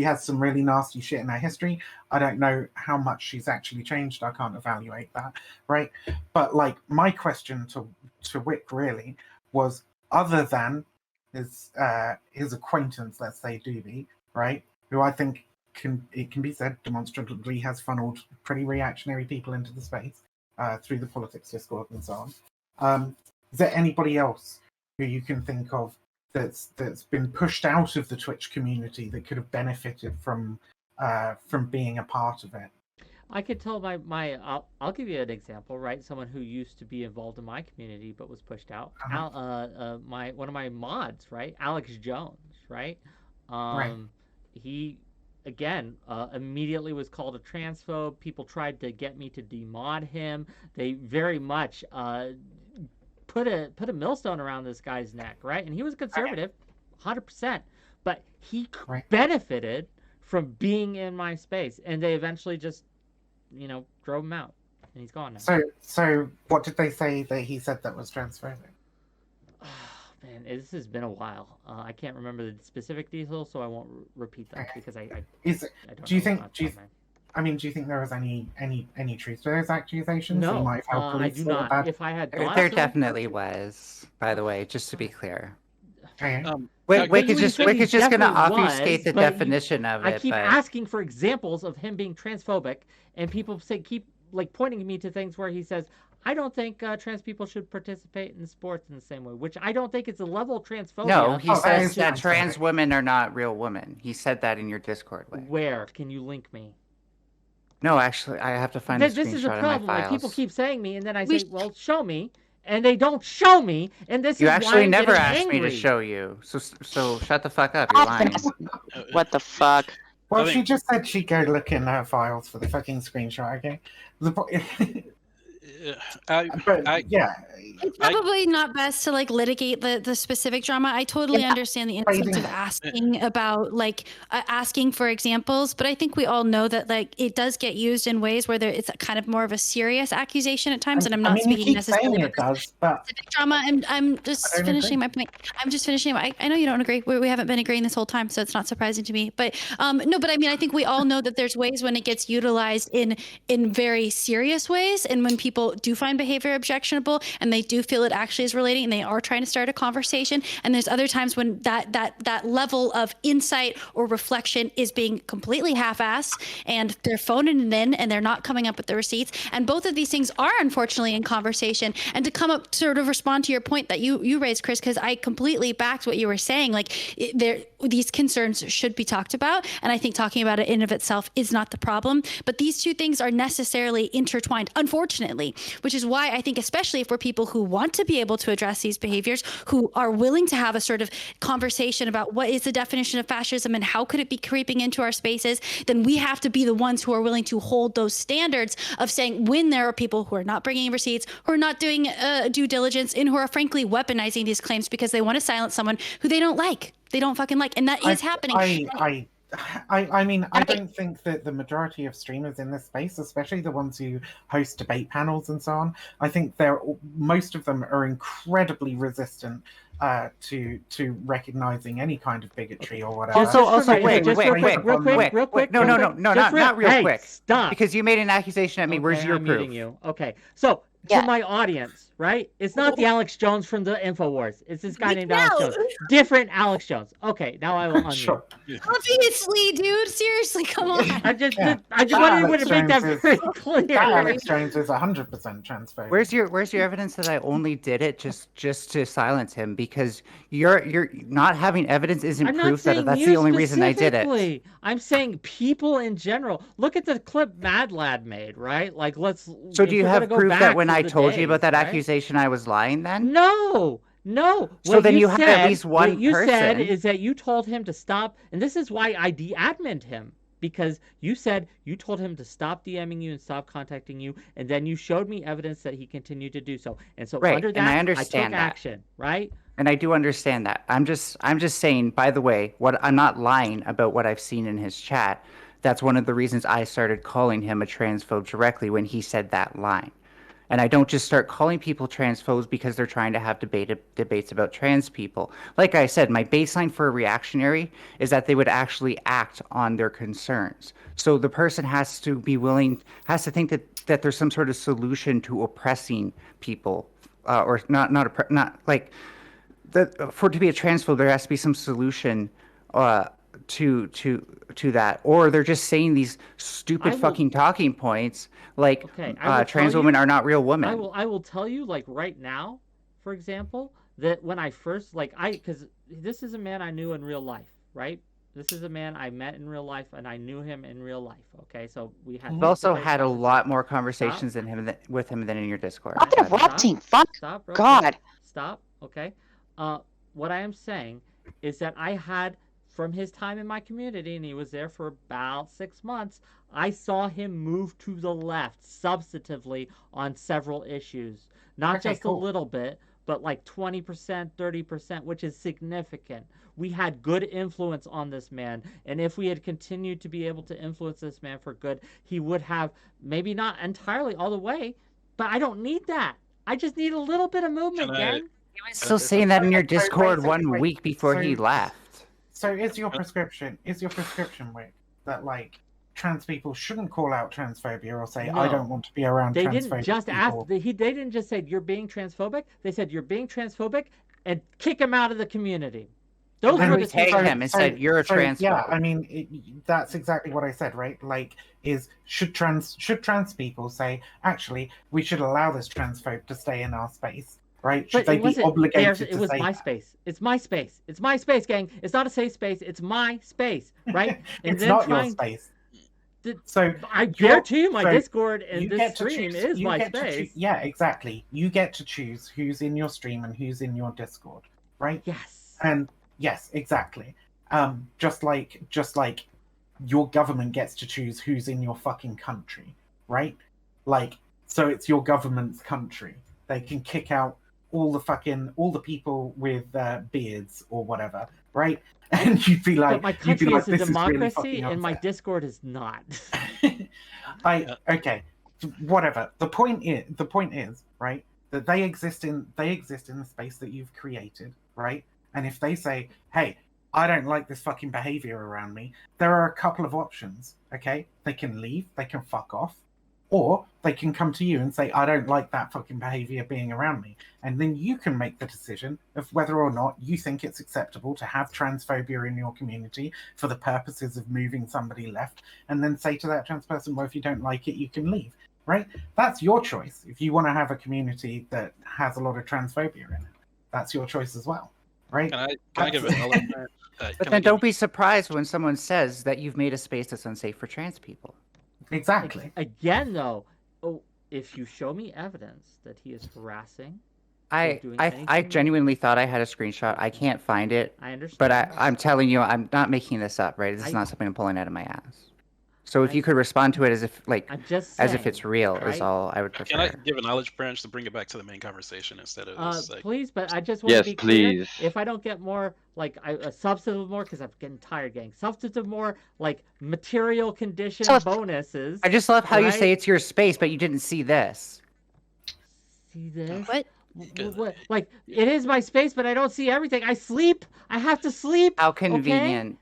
has some really nasty shit in her history. I don't know how much she's actually changed. I can't evaluate that, right? But like my question to Whick really was, other than his acquaintance, let's say Doobie, right? Who I think can be said demonstrably has funneled pretty reactionary people into the space through the politics discourse and so on. Is there anybody else who you can think of that's been pushed out of the Twitch community that could have benefited from being a part of it? I could tell I'll give you an example, right? Someone who used to be involved in my community but was pushed out. One of my mods, right? Alex Jones, right? He again immediately was called a transphobe. People tried to get me to demod him. They very much put a millstone around this guy's neck, right? And he was a conservative, 100%, but he benefited from being in my space, and they eventually just, drove him out, and he's gone now. So what did they say that he said that was transphobic? Oh, man, this has been a while. I can't remember the specific details, so I won't repeat that because I don't. Do you think there was any truth to those accusations? No, I do not. If I had, there definitely was. By the way, just to be clear. Wick is just going to obfuscate the definition of it. I keep asking for examples of him being transphobic, and people keep pointing me to things where he says, I don't think trans people should participate in sports in the same way, which I don't think it's a level of transphobia. No, he says that trans women are not real women. He said that in your Discord. Where? Can you link me? No, actually, I have to find the screenshot This is a problem. In my files. People keep saying me, and then I say, well, show me. And they don't show me, and this you is actually why I'm never asked angry. me to show you. So shut the fuck up. You're lying. What the fuck? Well, she just said she'd go look in her files for the fucking screenshot. Okay. It's probably not best to litigate the specific drama. I totally understand the instance of asking about asking for examples, but I think we all know that it does get used in ways where it's kind of more of a serious accusation at times, and I'm not speaking necessarily about specific drama. I'm just finishing my point. I'm just finishing. I know you don't agree. We haven't been agreeing this whole time, so it's not surprising to me. But no, but I mean, I think we all know that there's ways when it gets utilized in very serious ways, and when people people do find behavior objectionable and they do feel it actually is relating and they are trying to start a conversation. And there's other times when that level of insight or reflection is being completely half-assed and they're phoning it in and they're not coming up with the receipts. And both of these things are unfortunately in conversation. And to come up, sort of respond to your point that you raised, Chris, because I completely backed what you were saying. Like these concerns should be talked about. And I think talking about it in of itself is not the problem. But these two things are necessarily intertwined, unfortunately, which is why I think, especially if we're people who want to be able to address these behaviors, who are willing to have a sort of conversation about what is the definition of fascism and how could it be creeping into our spaces, then we have to be the ones who are willing to hold those standards of saying when there are people who are not bringing receipts, who are not doing due diligence, and who are frankly weaponizing these claims because they want to silence someone who they don't like. They don't fucking like. And that is happening. I mean, I don't think that the majority of streamers in this space, especially the ones who host debate panels and so on, I think most of them are incredibly resistant to recognizing any kind of bigotry or whatever. Also, wait, real quick. No, not real quick. Stop. Because you made an accusation at me. Where's your proof? You. Okay, so to my audience, right? It's not the Alex Jones from the InfoWars. It's this guy named Alex Jones. Different Alex Jones. Okay, now I will unmute. Sure. Obviously, dude. Seriously, come on. I just wanted to make that very clear. That Alex Jones is 100% transphobic. Where's your evidence that I only did it just to silence him? Because you're not having evidence isn't proof that that's the only reason I did it. I'm saying people in general. Look at the clip Mad Lad made, right? Like So do you have proof that when I told you about that accusation I was lying then? No. So then you have at least one person. What you said is that you told him to stop, and this is why I de-admined him, because you said you told him to stop DMing you and stop contacting you, and then you showed me evidence that he continued to do so. And so under that, I took action, right? And I do understand that. I'm just saying, by the way, I'm not lying about what I've seen in his chat. That's one of the reasons I started calling him a transphobe directly when he said that line. And I don't just start calling people transphobes because they're trying to have debates about trans people. Like I said, my baseline for a reactionary is that they would actually act on their concerns. So the person has to be willing, has to think that there's some sort of solution to oppressing people, or not like that. For it to be a transphobe, there has to be some solution to that, or they're just saying these stupid fucking talking points like trans women are not real women. I will tell you, like right now, for example, that when I first because this is a man I knew in real life, right? This is a man I met in real life and I knew him in real life. Okay, so we had. You've also had a lot more conversations with him than in your Discord. Stop interrupting. Fuck. Stop. God. Stop. Okay. What I am saying is that I had. From his time in my community, and he was there for about 6 months, I saw him move to the left substantively on several issues. Not just a little bit, but like 20%, 30%, which is significant. We had good influence on this man, and if we had continued to be able to influence this man for good, he would have, maybe not entirely all the way, but I don't need that. I just need a little bit of movement, gang. You were still saying that in your Discord 1 week before he left. So is your prescription, Whick, that like trans people shouldn't call out transphobia or say I don't want to be around transphobic people? They didn't just they didn't just say you're being transphobic. They said you're being transphobic and kick him out of the community. Those were the tagged him and said you're a transphobe. Yeah, I mean that's exactly what I said, right? Like, should trans people say actually we should allow this transphobe to stay in our space? Right? Should they be obligated to say it was my space. It's my space. It's my space, gang. It's not a safe space. It's my space, right? And it's not your space. So I guarantee you, my Discord and this stream is my space. Yeah, exactly. You get to choose who's in your stream and who's in your Discord, right? Yes. And yes, exactly. Just like your government gets to choose who's in your fucking country, right? Like, so it's your government's country. They can kick out all the people with beards or whatever, right? And you'd be like, but my country is a democracy, and my Discord is not. Okay, whatever. The point is, right, that they exist in the space that you've created, right? And if they say, hey, I don't like this fucking behavior around me, there are a couple of options. Okay, they can leave, they can fuck off, Or they can come to you and say, I don't like that fucking behavior being around me. And then you can make the decision of whether or not you think it's acceptable to have transphobia in your community for the purposes of moving somebody left, and then say to that trans person, well, if you don't like it, you can leave, right? That's your choice. If you want to have a community that has a lot of transphobia in it, that's your choice as well, right? Can I give another? But then don't be surprised when someone says that you've made a space that's unsafe for trans people. Exactly. Again, though, if you show me evidence that he is harassing, I genuinely thought I had a screenshot. I can't find it. I understand. But I'm telling you, I'm not making this up, right? This is not something I'm pulling out of my ass. So if you could respond to it as if as if it's real, right? Is all I would prefer. Can I give a knowledge branch to bring it back to the main conversation instead of this? Please, but I just want to be please. clear. If I don't get more a substantive more, because I'm getting tired getting substantive more, like material condition bonuses. I just love how you say it's your space, but you didn't see this. See this? What? Like, it is my space, but I don't see everything. I sleep. I have to sleep. How convenient. Okay?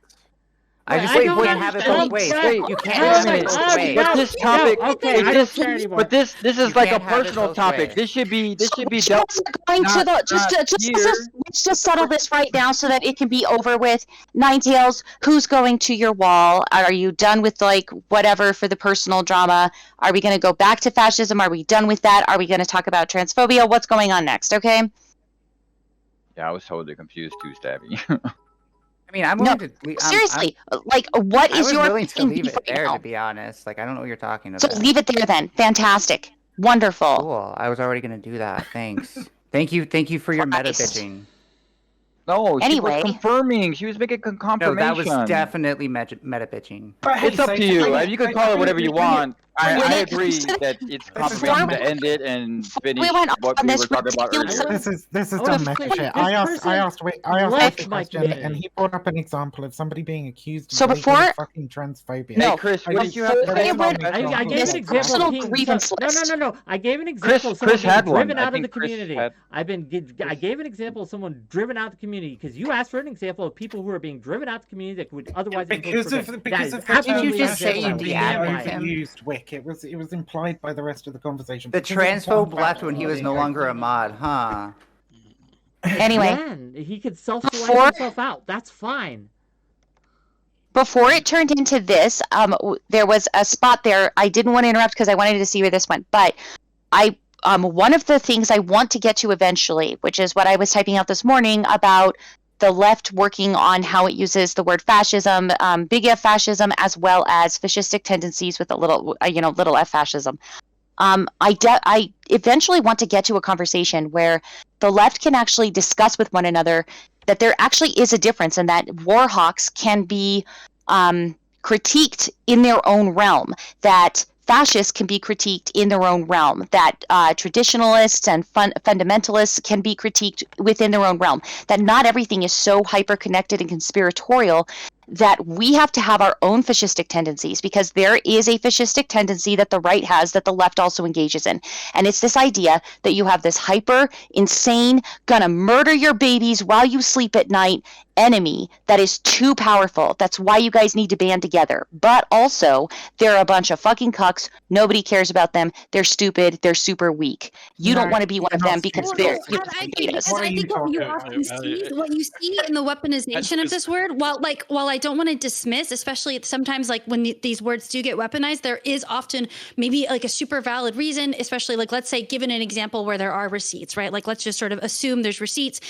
I just can't have it both ways. You can't have it both ways. But this topic, but this is like a can't have it personal both topic. ways. This should be dealt Let's just settle this right now so that it can be over with. Ninetales, who's going to your wall? Are you done with like whatever for the personal drama? Are we going to go back to fascism? Are we done with that? Are we going to talk about transphobia? What's going on next? Okay. Yeah, I was totally confused too, Stabby. I mean, I'm willing to seriously. Like, what is your? I'm willing to leave it there, to be honest. Like, I don't know what you're talking about. So leave it there then. Fantastic, wonderful. Cool. I was already going to do that. Thanks. Thank you for your meta bitching. No, Anyway. she was confirming. She was making confirmation. No, that was definitely meta bitching. It's up to you. You can call it whatever you want. I agree that it's confirmation to end it and finish what we were talking about earlier. This is dumb meta shit. I asked Whick a question, and he brought up an example of somebody being accused of fucking transphobia. Hey, Chris, what did you have to say? I gave an example of being no. I gave an example of someone being driven out of the community. I gave an example of someone driven out of the community because you asked for an example of people who are being driven out of the community that would otherwise be because of Did you just say you de-added him? Whick. It was implied by the rest of the conversation. The transphobe left when he was no longer a mod, huh? Anyway, he could self-select himself out. That's fine. Before it turned into this, there was a spot there. I didn't want to interrupt because I wanted to see where this went, but one of the things I want to get to eventually, which is what I was typing out this morning about the left working on how it uses the word fascism, big F fascism, as well as fascistic tendencies with a little f fascism. I eventually want to get to a conversation where the left can actually discuss with one another that there actually is a difference and that war hawks can be critiqued in their own realm, that fascists can be critiqued in their own realm, that traditionalists and fundamentalists can be critiqued within their own realm, that not everything is so hyper-connected and conspiratorial that we have to have our own fascistic tendencies, because there is a fascistic tendency that the right has that the left also engages in. And it's this idea that you have this hyper, insane, gonna murder your babies while you sleep at night enemy that is too powerful. That's why you guys need to band together. But also, they're a bunch of fucking cucks. Nobody cares about them. They're stupid. They're super weak. You don't want to be one of them because they're I think what you often see, what you see in the weaponization of this word, while I don't want to dismiss, especially sometimes like when these words do get weaponized, there is often maybe like a super valid reason, especially like, let's say, given an example where there are receipts, right? Like, let's just sort of assume there's receipts.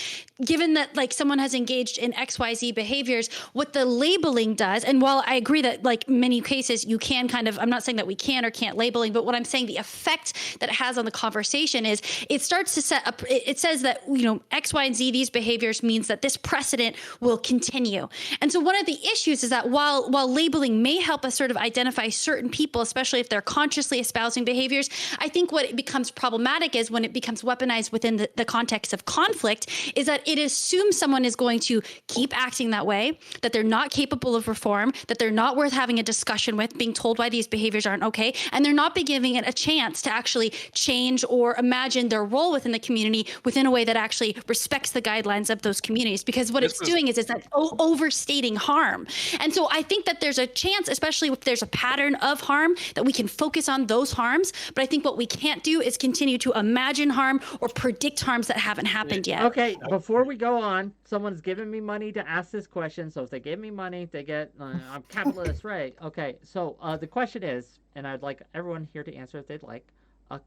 Given that like someone has engaged in XYZ behaviors, what the labeling does, and while I agree that like many cases you can kind of, I'm not saying that we can or can't labeling, but what I'm saying the effect that it has on the conversation is it starts to set up, it says that, X, Y, and Z, these behaviors means that this precedent will continue. And so one of the issues is that while labeling may help us sort of identify certain people, especially if they're consciously espousing behaviors, I think what it becomes problematic is when it becomes weaponized within the context of conflict, is that it assumes someone is going to keep acting that way, that they're not capable of reform, that they're not worth having a discussion with, being told why these behaviors aren't okay, and they're not be giving it a chance to actually change or imagine their role within the community within a way that actually respects the guidelines of those communities. Because what it's doing is that overstating harm. harm. And so I think that there's a chance, especially if there's a pattern of harm, that we can focus on those harms. But I think what we can't do is continue to imagine harm or predict harms that haven't happened yet. Okay, before we go on, someone's giving me money to ask this question. So if they give me money, they get, I'm capitalist, right? Okay, so the question is, and I'd like everyone here to answer if they'd like,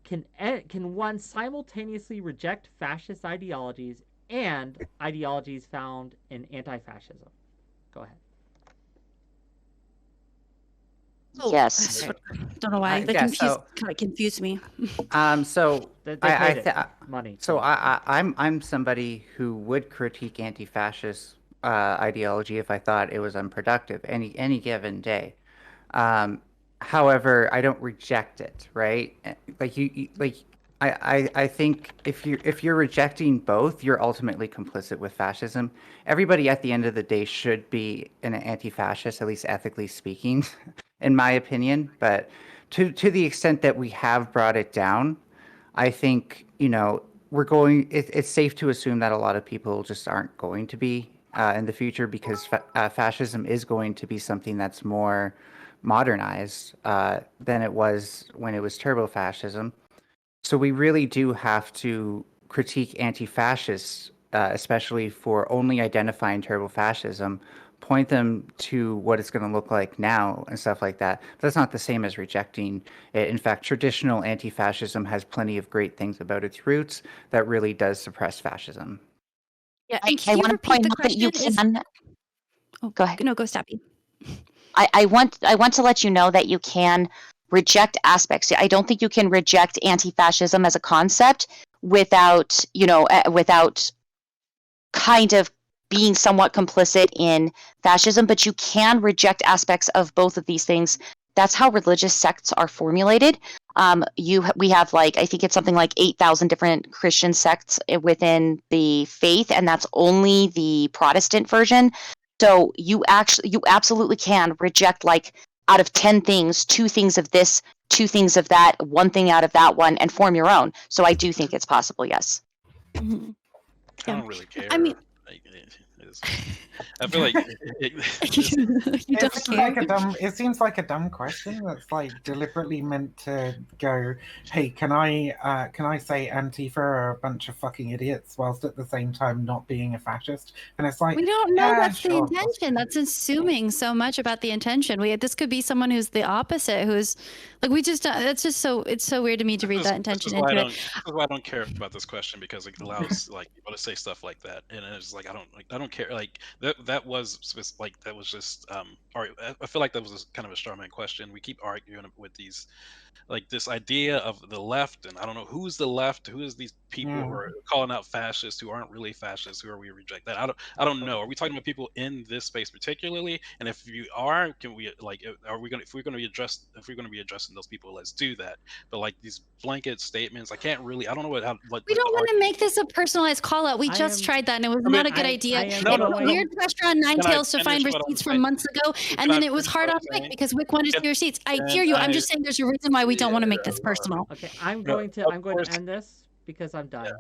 can one simultaneously reject fascist ideologies and ideologies found in anti-fascism? Go ahead. Yes. Don't know why. That kind of confused me. So money. So I'm somebody who would critique anti-fascist ideology if I thought it was unproductive any given day. However, I don't reject it, right? I think if you're rejecting both, you're ultimately complicit with fascism. Everybody at the end of the day should be an anti-fascist, at least ethically speaking, in my opinion. But to the extent that we have brought it down, I think it's safe to assume that a lot of people just aren't going to be in the future, because fascism is going to be something that's more modernized than it was when it was turbo-fascism. So we really do have to critique anti-fascists, especially for only identifying turbo-fascism, point them to what it's going to look like now and stuff like that. But that's not the same as rejecting it. In fact, traditional anti-fascism has plenty of great things about its roots that really does suppress fascism. Yeah, I want to point out that you can. Go ahead. No, go Stappy. I want to let you know that you can reject aspects. I don't think you can reject anti-fascism as a concept without kind of being somewhat complicit in fascism, but you can reject aspects of both of these things. That's how religious sects are formulated. We have I think it's something like 8,000 different Christian sects within the faith, and that's only the Protestant version. So you absolutely can reject out of 10 things, 2 things of this, 2 things of that, 1 thing out of that one, and form your own. So I do think it's possible, yes. Mm-hmm. I don't really care. I mean, I feel like it seems like a dumb question that's deliberately meant to go, hey, can I say Antifa are a bunch of fucking idiots whilst at the same time not being a fascist? And it's we don't know that's the intention. That's assuming so much about the intention. This could be someone who's the opposite, who's we just that's just it's so weird to me to read that intention into it. This is why I don't care about this question, because it allows people to say stuff like that, and it's I don't care. That was just or I feel like that was kind of a straw man question. We keep arguing with these this idea of the left, and I don't know who's the left, who is these people who are calling out fascists, who aren't really fascists, who are we reject that? I don't know. Are we talking about people in this space particularly? And if you are, can we if we're going to be addressing those people, let's do that. But these blanket statements, I don't know we don't want to make this a personalized call out. We just tried that, and it was not a good idea. It was weird pressure on Nine Tails to find receipts from months ago, and then it was hard on Whick because Whick wanted to see receipts. I hear you. I'm just saying there's a reason why we don't want to make this personal. Okay, I'm going to end this because I'm done.